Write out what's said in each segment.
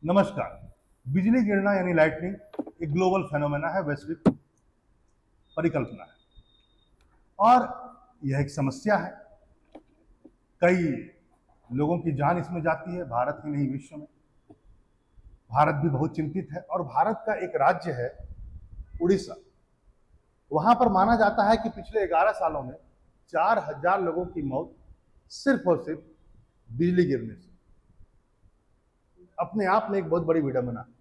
नमस्कार। बिजली गिरना यानी लाइटनिंग एक ग्लोबल फेनोमेना है, वैश्विक परिकल्पना है और यह एक समस्या है। कई लोगों की जान इसमें जाती है, भारत ही नहीं विश्व में। भारत भी बहुत चिंतित है और भारत का एक राज्य है उड़ीसा। वहां पर माना जाता है कि पिछले 11 सालों में 4000 लोगों की मौत सिर्फ और सिर्फ बिजली गिरने से। अपने आप में एक बहुत बड़ी विडंबना है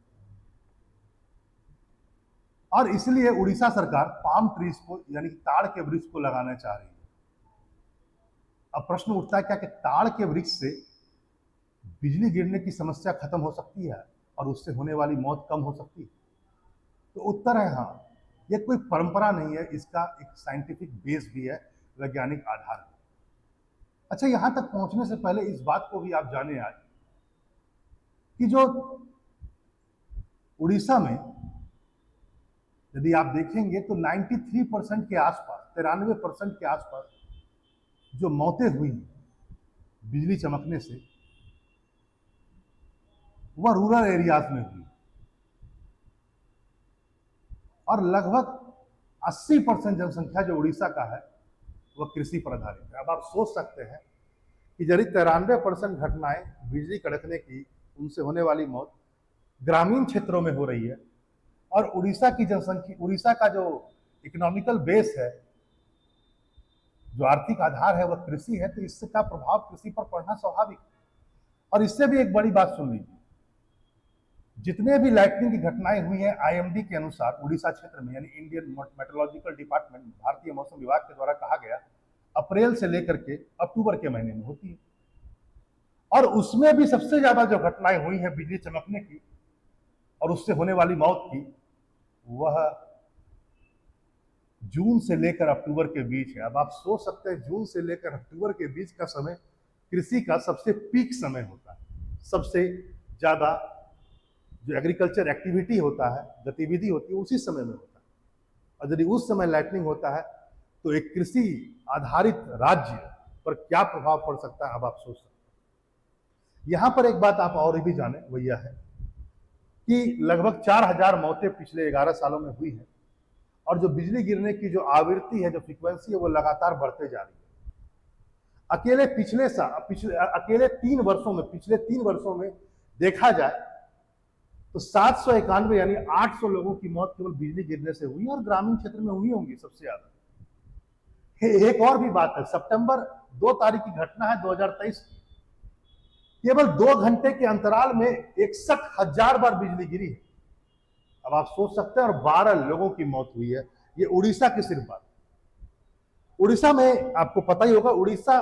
और इसलिए उड़ीसा सरकार पाम ट्रीज को यानी ताड़ के वृक्ष को लगाना चाह रही है। अब प्रश्न उठता है क्या कि ताड़ के वृक्ष से बिजली गिरने की समस्या खत्म हो सकती है और उससे होने वाली मौत कम हो सकती है? तो उत्तर है हाँ। यह कोई परंपरा नहीं है, इसका एक साइंटिफिक बेस भी है, वैज्ञानिक आधार है। अच्छा, यहां तक पहुंचने से पहले इस बात को भी आप जाने आज कि जो उड़ीसा में यदि आप देखेंगे तो 93% के आसपास, 93% के आसपास जो मौतें हुई बिजली चमकने से, वह रूरल एरियाज में हुई और लगभग 80% जनसंख्या जो उड़ीसा का है वह कृषि पर आधारित है। अब आप सोच सकते हैं कि यदि 93% घटनाएं बिजली कड़कने की, उनसे होने वाली मौत ग्रामीण क्षेत्रों में हो रही है और उड़ीसा की जनसंख्या, उड़ीसा का जो इकोनॉमिकल बेस है, जो आर्थिक आधार है, वह कृषि है, तो इससे का प्रभाव कृषि पर पड़ना स्वाभाविक। और इससे भी एक बड़ी बात सुन लीजिए, जितने भी लाइटनिंग की घटनाएं हुई हैं आईएमडी के अनुसार उड़ीसा क्षेत्र में, यानी इंडियन मेट्रोलॉजिकल डिपार्टमेंट, भारतीय मौसम विभाग के द्वारा कहा गया, अप्रैल से लेकर के अक्टूबर के महीने में होती है। और उसमें भी सबसे ज्यादा जो घटनाएं हुई हैं बिजली चमकने की और उससे होने वाली मौत की, वह जून से लेकर अक्टूबर के बीच है। अब आप सोच सकते हैं, जून से लेकर अक्टूबर के बीच का समय कृषि का सबसे पीक समय होता है। सबसे ज्यादा जो एग्रीकल्चर एक्टिविटी होता है, गतिविधि होती है, उसी समय में होता है। और यदि उस समय लाइटनिंग होता है तो एक कृषि आधारित राज्य पर क्या प्रभाव पड़ सकता है, अब आप सोच सकते हैं। यहां पर एक बात आप और भी जाने, वो यह है कि लगभग 4000 मौतें पिछले 11 सालों में हुई है और जो बिजली गिरने की जो आवृत्ति है, जो फ्रीक्वेंसी है, वो लगातार बढ़ते जा रही है। अकेले अकेले 3 वर्षों में, पिछले 3 वर्षों में देखा जाए तो 791 यानी 800 लोगों की मौत केवल बिजली गिरने से हुई और ग्रामीण क्षेत्र में हुई होंगी सबसे ज्यादा। एक और भी बात है, सितंबर 2 तारीख की घटना है 2023 की। केवल 2 घंटे के अंतराल में 61,000 बार बिजली गिरी है। अब आप सोच सकते हैं, और 12 लोगों की मौत हुई है। ये उड़ीसा की सिर्फ बात। उड़ीसा में आपको पता ही होगा, उड़ीसा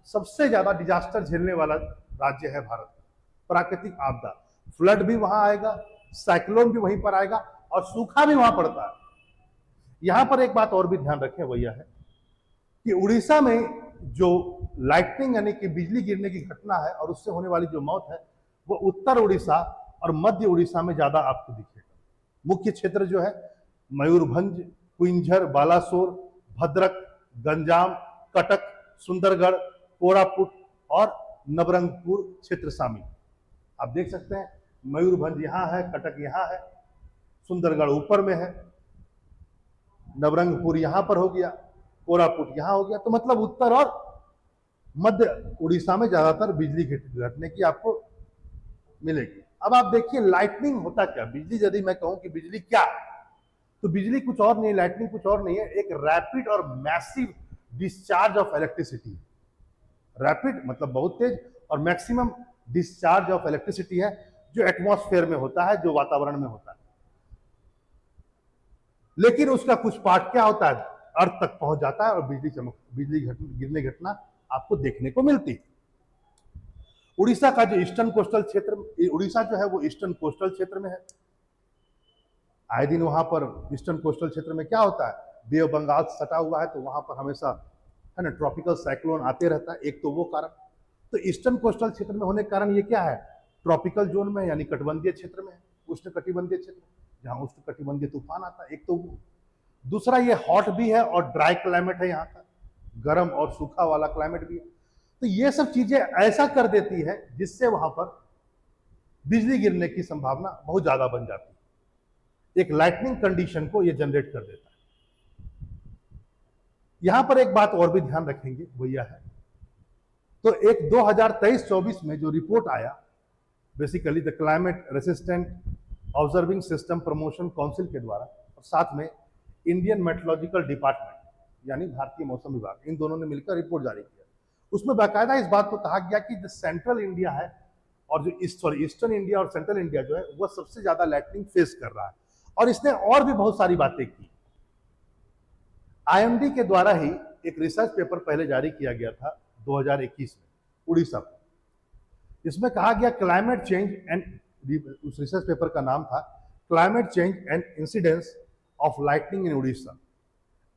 सबसे ज्यादा डिजास्टर झेलने वाला राज्य है भारत का। प्राकृतिक आपदा, फ्लड भी वहां आएगा, साइक्लोन भी वहीं पर आएगा और सूखा भी वहां पड़ता है। यहां पर एक बात और भी ध्यान रखें, वो यह है कि उड़ीसा में जो लाइटनिंग यानी कि बिजली गिरने की घटना है और उससे होने वाली जो मौत है, वो उत्तर उड़ीसा और मध्य उड़ीसा में ज्यादा आपको दिखेगा। मुख्य क्षेत्र जो है मयूरभंज, क्विंझर, बालासोर, भद्रक, गंजाम, कटक, सुंदरगढ़, कोरापुट और नवरंगपुर क्षेत्र शामिल। आप देख सकते हैं, मयूरभंज यहां है, कटक यहां है, सुंदरगढ़ ऊपर में है, नवरंगपुर यहां पर हो गया, कोरापुट यहां हो गया। तो मतलब उत्तर और मध्य उड़ीसा में ज्यादातर बिजली घटने की आपको मिलेगी। अब आप देखिए लाइटनिंग होता क्या, बिजली यदि मैं कहूं कि बिजली क्या है, तो बिजली कुछ और नहीं, लाइटनिंग कुछ और नहीं है, एक रैपिड और massive discharge of electricity. Rapid मतलब बहुत तेज, और मैक्सिमम डिस्चार्ज ऑफ इलेक्ट्रिसिटी है जो एटमॉस्फेयर में होता है, जो वातावरण में होता है। लेकिन उसका कुछ पार्ट क्या होता है, अर्थ तक पहुंच जाता है और बिजली गिरने घटना आपको देखने को मिलती है। उड़ीसा का जो ईस्टर्न कोस्टल क्षेत्र, उड़ीसा जो है वो ईस्टर्न कोस्टल क्षेत्र में है। आए दिन वहां पर ईस्टर्न कोस्टल क्षेत्र में क्या होता है, बे ऑफ बंगाल सटा हुआ है, तो वहां पर हमेशा है ना ट्रॉपिकल साइक्लोन आते रहता है। एक तो वो कारण, तो ईस्टर्न कोस्टल क्षेत्र में होने के कारण ये क्या है, ट्रॉपिकल जोन में यानी कटिबंधीय क्षेत्र में है, उष्ण कटिबंधीय क्षेत्र, जहां उष्ण कटिबंधीय तूफान आता है। एक तो दूसरा ये हॉट भी है और ड्राई क्लाइमेट है, यहाँ का गर्म और सूखा वाला क्लाइमेट भी है। तो ये सब चीजें ऐसा कर देती है जिससे वहां पर बिजली गिरने की संभावना बहुत ज्यादा बन जाती है। एक लाइटनिंग कंडीशन को यह जनरेट कर देता है। यहां पर एक बात और भी ध्यान रखेंगे, वो यह है, तो एक 2023-24 में जो रिपोर्ट आया, basically the climate resistant observing system promotion council के द्वारा, और साथ में इंडियन मेट्रोलॉजिकल डिपार्टमेंट यानी भारतीय मौसम विभाग, इन दोनों ने मिलकर रिपोर्ट जारी किया। उसमें बाकायदा इस बात को कहा गया कि जो सेंट्रल इंडिया है और जो ईस्टर्न इंडिया और सेंट्रल इंडिया जो है वह सबसे ज्यादा लाइटनिंग फेस कर रहा है। और इसने और भी बहुत सारी बातें की। आईएमडी के द्वारा ही एक रिसर्च पेपर पहले जारी किया गया था 2021 में उड़ीसा में, इसमें कहा गया क्लाइमेट चेंज एंड, उस रिसर्च पेपर का नाम था climate change and incidence of lightning in Orissa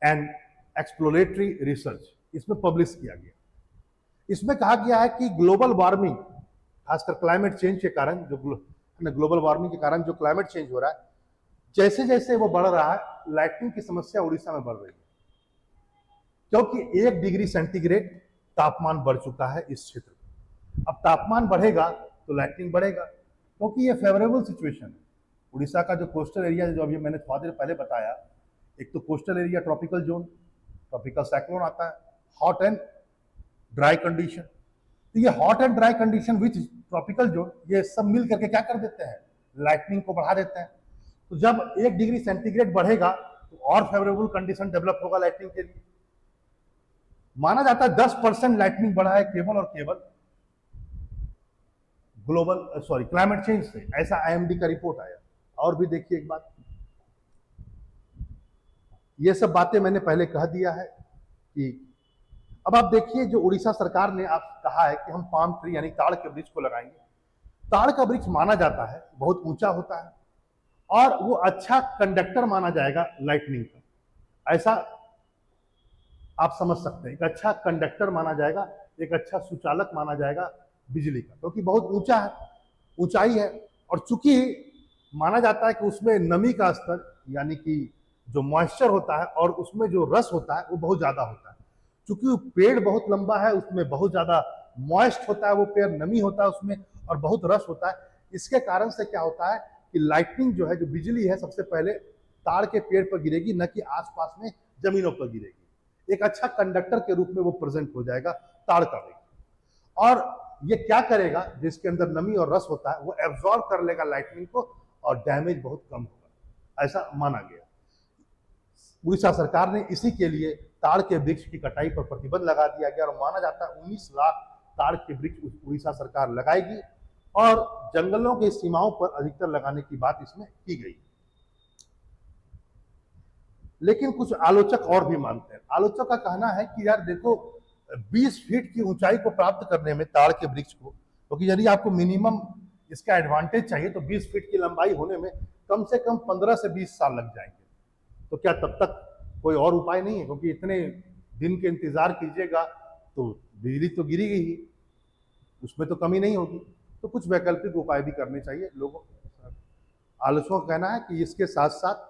and exploratory research, इसमें पब्लिश किया गया। इसमें कहा गया है कि ग्लोबल वार्मिंग, खासकर क्लाइमेट चेंज के कारण, जो ग्लोबल वार्मिंग के कारण जो क्लाइमेट चेंज हो रहा है, जैसे जैसे वो बढ़ रहा है, लाइटनिंग की समस्या उड़ीसा में बढ़ रही है, क्योंकि 1 डिग्री सेंटीग्रेड तापमान बढ़ चुका है इस क्षेत्र में। अब तापमान बढ़ेगा तो लाइटनिंग बढ़ेगा, क्योंकि ये फेवरेबल सिचुएशन है। उड़ीसा का जो कोस्टल एरिया, जो अभी मैंने थोड़ा देर पहले बताया, एक तो coastal area tropical zone, tropical cyclone आता है, हॉट एंड ड्राई कंडीशन। तो ये hot and dry condition which tropical zone, ये सब मिल करके क्या कर देते हैं, लाइटनिंग को बढ़ा देते हैं। तो जब 1 डिग्री सेंटीग्रेड बढ़ेगा तो और फेवरेबल कंडीशन डेवलप होगा लाइटनिंग के लिए। माना जाता है 10% लाइटनिंग बढ़ा है केवल और केवल क्लाइमेट चेंज से, ऐसा आईएमडी का रिपोर्ट आया। और भी देखिए एक बात, ये सब बातें मैंने पहले कह दिया है कि अब आप देखिए, जो उड़ीसा सरकार ने आप कहा है कि हम पाम ट्री यानी ताड़ के वृक्ष को लगाएंगे। ताड़ का वृक्ष माना जाता है बहुत ऊंचा होता है और वो अच्छा कंडक्टर माना जाएगा लाइटनिंग का, ऐसा आप समझ सकते हैं। एक अच्छा कंडक्टर माना जाएगा, एक अच्छा सुचालक माना जाएगा बिजली का, क्योंकि बहुत ऊंचा है, ऊंचाई है। और चूंकि माना जाता है कि उसमें नमी का स्तर यानी कि जो मॉइस्चर होता है और उसमें जो रस होता है वो बहुत ज्यादा होता है। चूंकि पेड़ बहुत लंबा है, उसमें बहुत ज्यादा मॉइस्ट होता है वो पेड़, नमी होता है उसमें और बहुत रस होता है। इसके कारण से क्या होता है कि लाइटनिंग जो है, जो बिजली है, सबसे पहले ताड़ के पेड़ पर गिरेगी, न कि आसपास में जमीनों पर गिरेगी। एक अच्छा कंडक्टर के रूप में वो प्रेजेंट हो जाएगा ताड़ का वृक्ष। और ये क्या करेगा, जिसके अंदर नमी और रस होता है वो एब्जॉर्ब कर लेगा लाइटनिंग को और डैमेज बहुत कम होगा, ऐसा माना गया। उड़ीसा सरकार ने इसी के लिए ताड़ के वृक्ष की कटाई पर प्रतिबंध लगा दिया गया और माना जाता है 19 लाख ताड़ के वृक्ष उड़ीसा सरकार लगाएगी और जंगलों की सीमाओं पर अधिकतर लगाने की बात इसमें की गई। लेकिन कुछ आलोचक और भी मानते हैं। आलोचक का कहना है कि यार देखो, 20 फीट की ऊंचाई को प्राप्त करने में ताड़ के वृक्ष को, क्योंकि यदि आपको मिनिमम इसका एडवांटेज चाहिए तो 20 फीट की लंबाई होने में कम से कम 15 से 20 साल लग जाएंगे। तो क्या तब तक कोई और उपाय नहीं है? क्योंकि इतने दिन के इंतजार कीजिएगा तो बिजली तो गिरेगी ही, उसमें तो कमी नहीं होगी। तो कुछ वैकल्पिक उपाय भी करने चाहिए लोगों। आलोचकों का कहना है कि इसके साथ साथ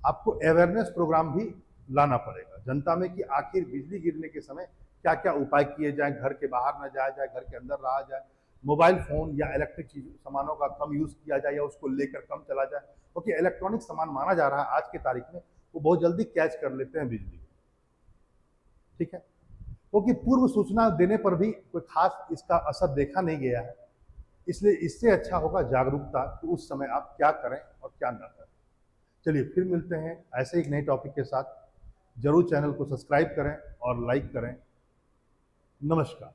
आपको अवेयरनेस प्रोग्राम भी लाना पड़ेगा जनता में कि आखिर बिजली गिरने के समय क्या क्या उपाय किए जाए, घर के बाहर न जाया जाए, घर के अंदर रहा जाए, मोबाइल फोन या इलेक्ट्रिक चीज सामानों का कम यूज किया जाए या उसको लेकर कम चला जाए, क्योंकि इलेक्ट्रॉनिक सामान माना जा रहा है आज की तारीख में वो बहुत जल्दी कैच कर लेते हैं बिजली। ठीक है, क्योंकि पूर्व सूचना देने पर भी कोई खास इसका असर देखा नहीं गया है, इसलिए इससे अच्छा होगा जागरूकता कि उस समय आप क्या करें और क्या ना करें। चलिए फिर मिलते हैं ऐसे एक नए टॉपिक के साथ। जरूर चैनल को सब्सक्राइब करें और लाइक करें। नमस्कार।